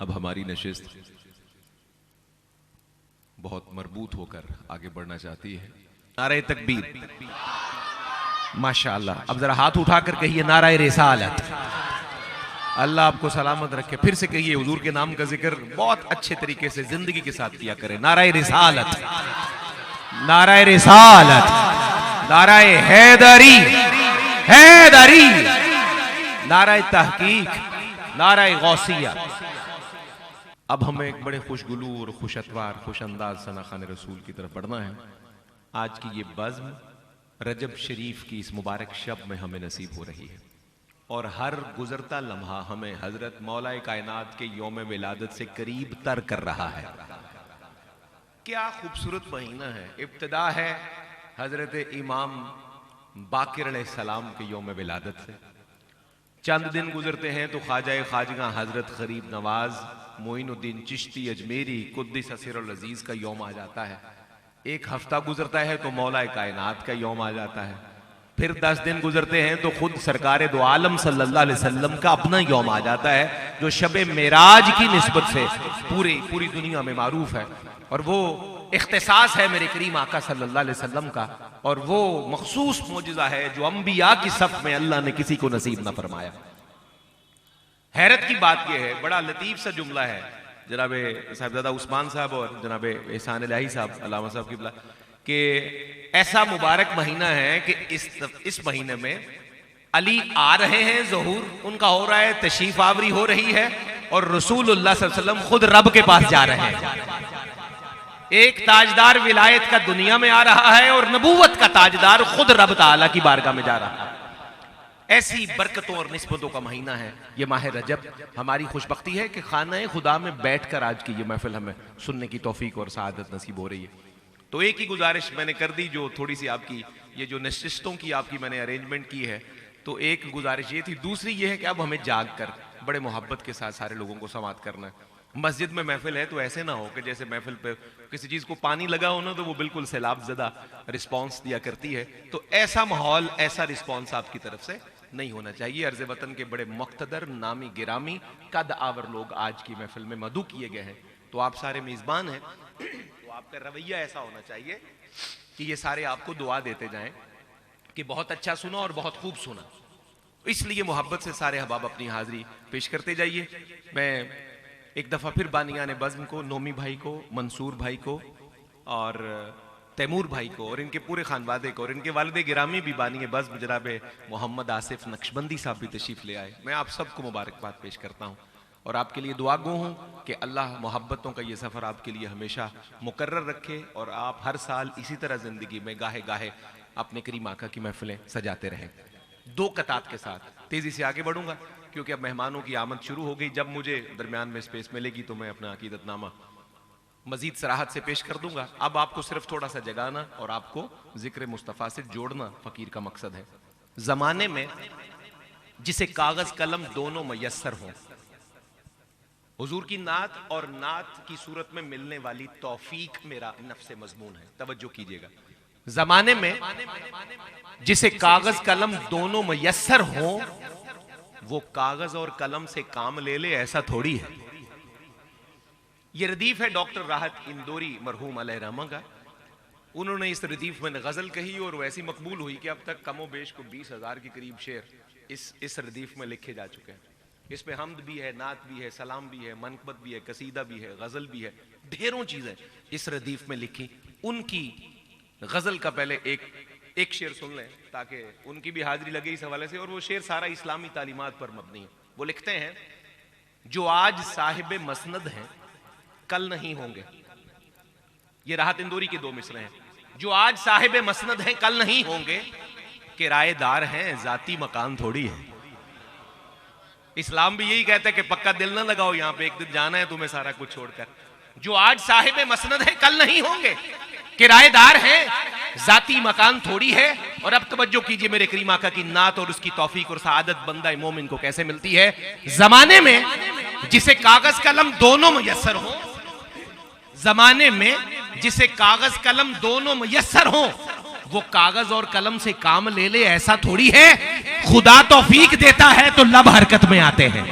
अब हमारी नशिस्त बहुत मरबूत होकर आगे बढ़ना चाहती है। नारे तकबीर, माशाअल्लाह। अब जरा हाथ उठाकर कहिए नारे रिसालत। अल्लाह आपको सलामत रखे। फिर से कहिए, हुजूर के नाम का जिक्र बहुत अच्छे तरीके से जिंदगी के साथ किया करें। नारे रिसालत, नारे रिसालत, नारे हैदरी, हैदरी, नारे तहकीक, नारे गौसिया। अब हमें एक बड़े खुशगुलू और खुश अतवार, खुश अंदाज सना खाने रसूल की तरफ बढ़ना है। आज की ये बज़्म रजब शरीफ की इस मुबारक शब में हमें नसीब हो रही है और हर गुजरता लम्हा हमें हजरत मौलाए कायनात के यौम विलादत से करीब तर कर रहा है। क्या खूबसूरत महीना है। इब्तिदा है हजरत इमाम बाकिर अलैहिस्सलाम के यौम विलादत से। चंद दिन गुजरते हैं तो ख्वाजा खाजगा हजरत गरीब नवाज मोइनुद्दीन चिश्ती अजमेरी कुद्दिस सिरुल अजीज का यौम आ जाता है। एक हफ्ता गुजरता है तो मौलाए कायनात का यौम आ जाता है। फिर 10 दिन गुजरते हैं तो खुद सरकारे दो आलम सल्लल्लाहु अलैहि वसल्लम का अपना यौम आ जाता है, जो शबे मेराज की निस्बत से पूरी दुनिया में मारूफ है। और वो इख्तिसास है मेरे करीम आका सल्लल्लाहु अलैहि वसल्लम का, और वो मखसूस मोजिज़ा है जो अंबिया की सफ में अल्लाह ने किसी को नसीब न फरमाया। हैरत की बात यह है, बड़ा लतीफ सा जुमला है जनाब साहिबजादा उस्मान साहब और जनाब एहसान इलाही साहब अल्लामा साहब की बिला, कि ऐसा मुबारक महीना है कि इस महीने में अली आ रहे हैं, ज़हूर उनका हो रहा है, तशरीफ आवरी हो रही है और रसूलुल्लाह सल्लल्लाहु अलैहि वसल्लम खुद रब के पास जा रहे हैं। एक ताजदार विलायत का दुनिया में आ रहा है और नबूवत का ताजदार खुद रब ताला की बारगाह में जा रहा है। ऐसी बरकतों और निस्बतों का महीना है ये माह रजब। हमारी खुशबख्ती है कि खाना खुदा में बैठकर आज की ये महफिल हमें सुनने की तौफीक और सआदत नसीब हो रही है। तो एक ही गुजारिश मैंने कर दी, जो थोड़ी सी आपकी ये जो नशिस्तों की आपकी मैंने अरेंजमेंट की है, तो एक गुजारिश ये थी। दूसरी ये है कि अब हमें जाग कर बड़े मोहब्बत के साथ सारे लोगों को समात करना है। मस्जिद में महफिल है तो ऐसे ना हो कि जैसे महफिल पे किसी चीज को पानी लगा हो ना तो वो बिल्कुल सैलाब ज़दा रिस्पॉन्स दिया करती है। तो ऐसा माहौल, ऐसा रिस्पॉन्स आपकी तरफ से नहीं होना चाहिए। अर्ज़ वतन के बड़े मुक़्तदर, नामी गिरामी, कद आवर लोग आज की महफिल में मदू किए गए हैं, तो आप सारे मेज़बान हैं, तो आपका रवैया ऐसा होना चाहिए कि ये सारे आपको दुआ देते जाएं कि बहुत अच्छा सुना और बहुत खूब सुना। इसलिए मोहब्बत से सारे अहबाब अपनी हाजिरी पेश करते जाइए। मैं एक दफ़ा फिर बानियाने बज़्म को, नोमी भाई को, मंसूर भाई को और तैमूर भाई को और इनके पूरे खानवादे को और इनके वालिद गिरामी भी बानी बज़्म जनाब मोहम्मद आसिफ नक्शबंदी साहब भी तशरीफ़ ले आए। मैं आप सबको मुबारकबाद पेश करता हूँ और आपके लिए दुआ गो हूँ कि अल्लाह मोहब्बतों का ये सफ़र आपके लिए हमेशा मुकर्रर रखे और आप हर साल इसी तरह ज़िंदगी में गाहे गाहे अपने करीम आका की महफिलें सजाते रहें। दो कतात के साथ तेज़ी से आगे बढ़ूंगा क्योंकि अब मेहमानों की आमद शुरू हो गई। जब मुझे दरमियान में स्पेस मिलेगी तो मैं अपना अकीदतनामा मजीद सराहत से पेश कर दूंगा। अब आपको सिर्फ थोड़ा सा जगाना और आपको जिक्र मुस्तफ़ा से जोड़ना फ़कीर का मकसद है। ज़माने में जिसे कागज़ कलम दोनों मयस्सर हों, हुजूर की नात और नात की सूरत में मिलने वाली तौफीक मेरा नफ्स मजमून है। तवज्जो कीजिएगा। ज़माने में जिसे कागज़ कलम दोनों मयस्सर हों, वो कागज़ और कलम से काम ले ले, ऐसा थोड़ी है। ये रदीफ है डॉक्टर राहत इंदौरी मरहूम अलैहिर्रहमा का। उन्होंने इस रदीफ में गज़ल कही और वैसी मकबूल हुई कि अब तक कमो बेश को 20,000 के करीब शेर इस रदीफ में लिखे जा चुके हैं। इसमें हम्द भी है, नात भी है, सलाम भी है, मनक़बत भी है, कसीदा भी है, गज़ल भी है, ढेरों चीज़ें इस रदीफ में लिखी। उनकी गज़ल का पहले एक शेर सुन लें ताकि उनकी भी हाजिरी लगे इस हवाले से, और वो शेर सारा इस्लामी तालीमात पर मबनी है। वो लिखते हैं, जो आज साहिब मसनद हैं कल नहीं होंगे। ये राहत इंदौरी के दो मिसरे हैं। जो आज साहिब मसनद हैं कल नहीं होंगे, किराएदार हैं जाती मकान थोड़ी है। इस्लाम भी यही कहता है कि पक्का दिल ना लगाओ, यहां पे एक दिन जाना है तुम्हें सारा कुछ छोड़कर। जो आज साहिब मसनद हैं कल नहीं होंगे, किराएदार हैं जाती मकान थोड़ी है। और अब तवज्जो कीजिए मेरे करीम आका की नात और उसकी तौफीक और सआदत बंदा मोमिन को कैसे मिलती है। जमाने में जिसे कागज कलम दोनों मुयस्सर हो, जमाने में जिसे कागज कलम दोनों मुयस्सर हो, वो कागज और कलम से काम ले ले, ऐसा थोड़ी है। खुदा तौफीक देता है तो लब हरकत में आते हैं।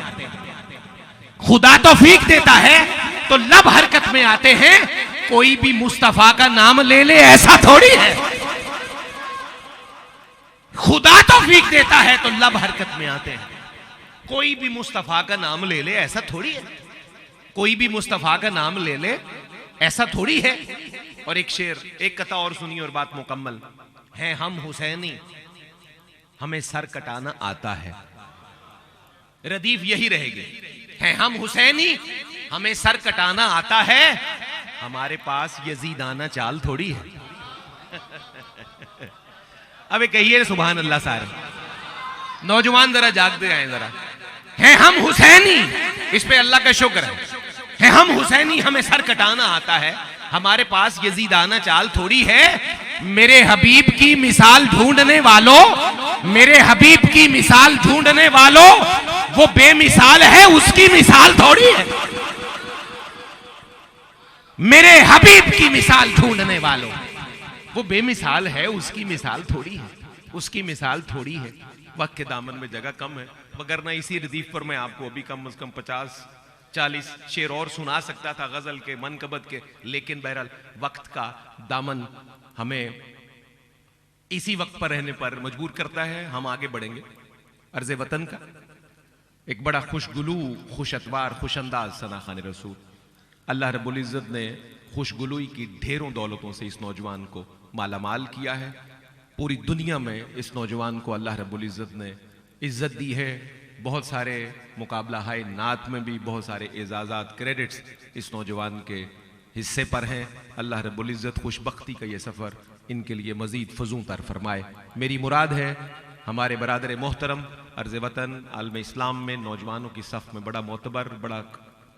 खुदा तौफीक देता है तो लब हरकत में आते हैं। कोई भी मुस्तफा का नाम ले ले ऐसा थोड़ी है। खुदा तौफीक देता है तो लब हरकत में आते हैं। कोई भी मुस्तफा का नाम ले ले ऐसा थोड़ी है। कोई भी मुस्तफा का नाम ले ले ऐसा थोड़ी है। और एक शेर, एक कथा और सुनिए और बात मुकम्मल है। हम हुसैनी हमें सर कटाना आता है। रदीफ यही रहेगी, है हम हुसैनी हमें सर कटाना आता है। हमारे पास यजीदाना चाल थोड़ी है। अबे कहिए सुभान अल्लाह सारे नौजवान, जरा जागते आए जरा। है हम हुसैनी, इस पे अल्लाह का शुक्र है हम हुसैनी हमें सर कटाना आता है। हमारे पास यजीदाना चाल थोड़ी है। मेरे हबीब की मिसाल ढूंढने वालों, मेरे हबीब की मिसाल ढूंढने वालों, वो बेमिसाल है उसकी मिसाल थोड़ी है। मेरे हबीब की मिसाल ढूंढने वालों, वो बेमिसाल है उसकी मिसाल थोड़ी है। उसकी मिसाल थोड़ी है। वक्त के दामन में जगह कम है, मगर ना इसी रदीफ पर मैं आपको अभी कम से कम 50-40 शेर और सुना सकता था गजल के, मनकबत के, लेकिन बहरहाल वक्त का दामन हमें इसी वक्त पर रहने पर मजबूर करता है। हम आगे बढ़ेंगे। अर्ज़े वतन का एक बड़ा खुशगुलू, खुश अतवार, खुश अंदाज सना खान रसूल। अल्लाह रब्बुल इज़्ज़त ने खुशगुलूई की ढेरों दौलतों से इस नौजवान को मालामाल किया है। पूरी दुनिया में इस नौजवान को अल्लाह रब्बुल इज़्ज़त ने इज़्ज़त दी है। बहुत सारे मुकाबला हाय नात में भी बहुत सारे एजाज़ात, क्रेडिट्स इस नौजवान के हिस्से पर हैं। अल्लाह रब्बुल इज़्ज़त खुशबख्ती का ये सफ़र इनके लिए मज़ीद फजूं तर फरमाए। मेरी मुराद है हमारे बरादर मोहतरम अर्ज़ वतन आलम इस्लाम में नौजवानों की सफ़ में बड़ा मोतबर, बड़ा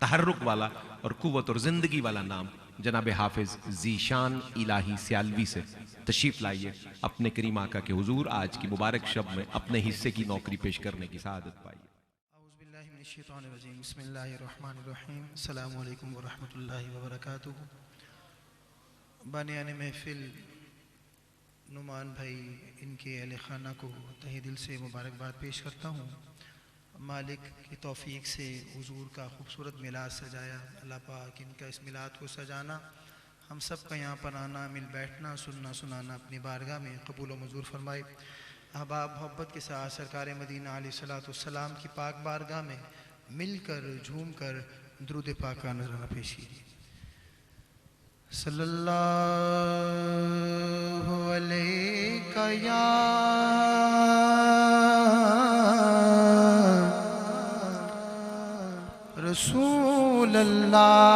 तहर्रुक वाला और कुव्वत और ज़िंदगी वाला नाम जनाब हाफिज़ ज़ीशान इलाही सियालवी से तशरीफ़ लाइए। अपने करीम आका के हुजूर आज की मुबारक शब में अपने हिस्से की नौकरी पेश करने की सआदत पाइए। बिस्मिल्लाहिर्रहमानिर्रहीम। अस्सलामु अलैकुम वरहमतुल्लाहि वबरकातुहू। बानियाने महफिल नुमान भाई, इनके अहले खाना को तहे दिल से मुबारकबाद पेश करता हूँ। मालिक की तौफीक से हुजूर का खूबसूरत मिलाद सजाया। अल्लाह पाक इनका इस मिलाद को सजाना, हम सब का यहाँ पर आना, मिल बैठना, सुनना सुनाना अपनी बारगाह में कबूल व मंजूर फरमाए। अहबाब मोहब्बत के साथ सरकार मदीना अलैहिस्सलाम की पाक बारगाह में मिलकर झूम कर दुरूद पाक का नज़राना पेश कीजिए। सल्लल्लाहु अलैका या रसूल अल्लाह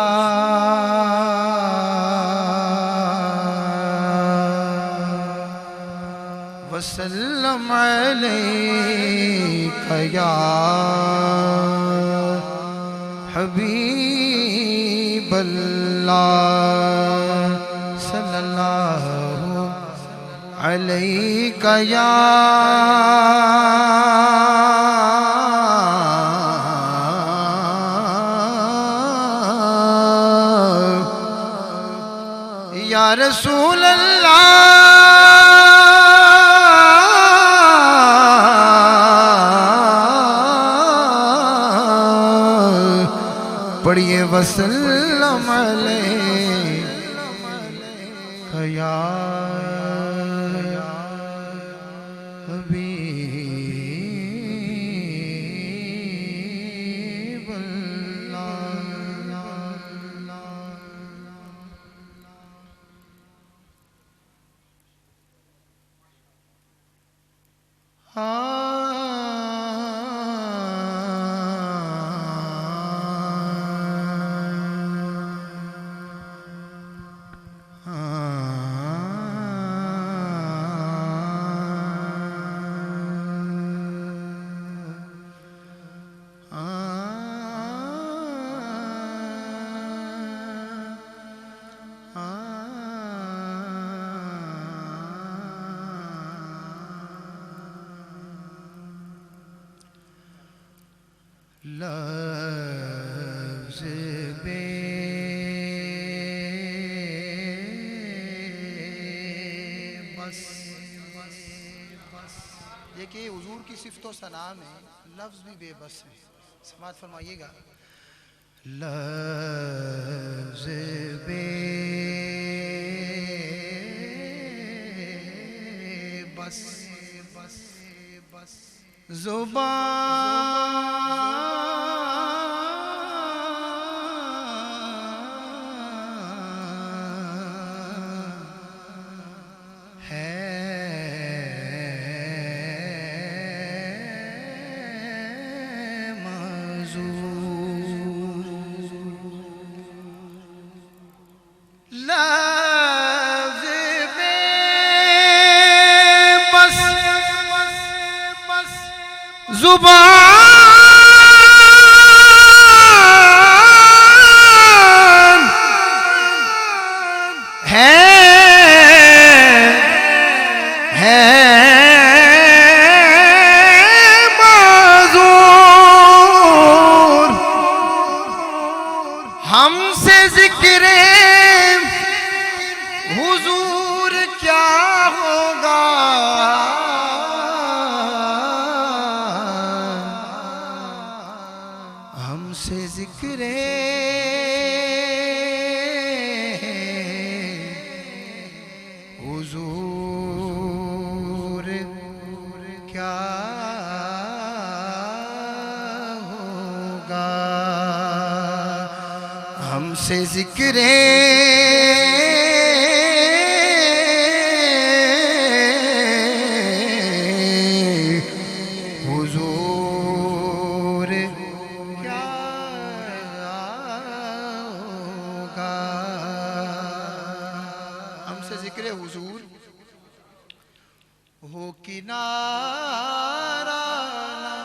वसल्लम अलैका या हबीब अल्लाह सल्लल्लाहु अलैका या रसूल अल्लाह पढ़िए वसल्लम अलैका या हबीब लफ्ज़ बेबस। देखिए हुजूर की सिफ़त व सना में लफ्ज़ भी बेबस है। समात फरमाइएगा। लफ्ज़ बस ज़ुबान है मज़ूर, लफ्ज़ बस ज़ुबान है माज़ूर, हमसे ज़िक्रे हुजूर क्या होगा, हमसे ज़िक्रे हुजूर क्या होगा, हमसे ज़िक्रे हुजूर क्या होगा, हमसे ज़िक्र हुजूर हो किनारा ना,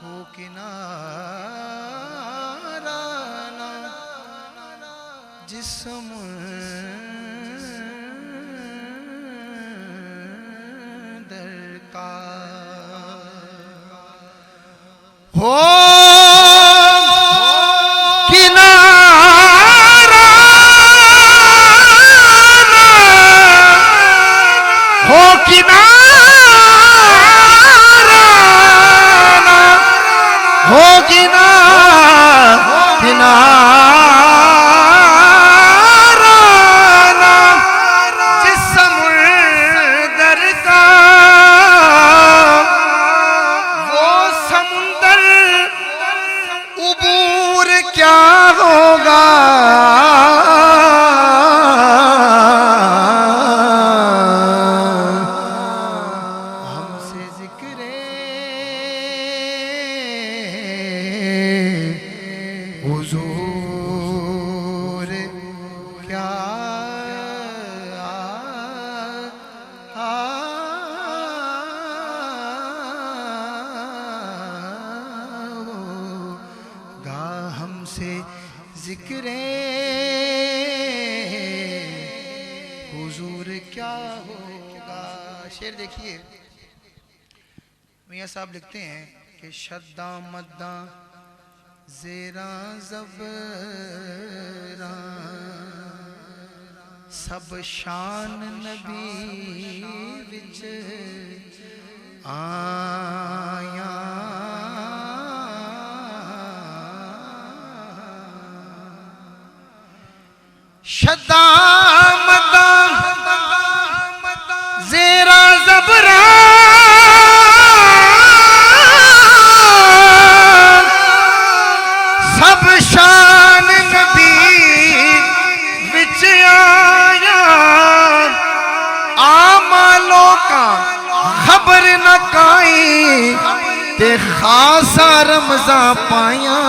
हो किनारा ना जिस समुंदर का, हो किनारा ना, हो किनारा ना, हो किनारा ना जिस समुंदर का, वो समुंदर उबूर क्या होगा, हमसे ज़िक्रे हुजूर क्या होगा, हमसे ज़िक्रे हुजूर क्या होगा। शेर देखिए, मियाँ साहब लिखते हैं कि शद्दा मद्दा ज़ेरा ज़बरा सब शान नबी विच आया, शद्दा मद्दा ज़ेरा ज़बरा सब शान नबी विच आया, आमालों का खबर न काई ते खासा रमज़ा पाया,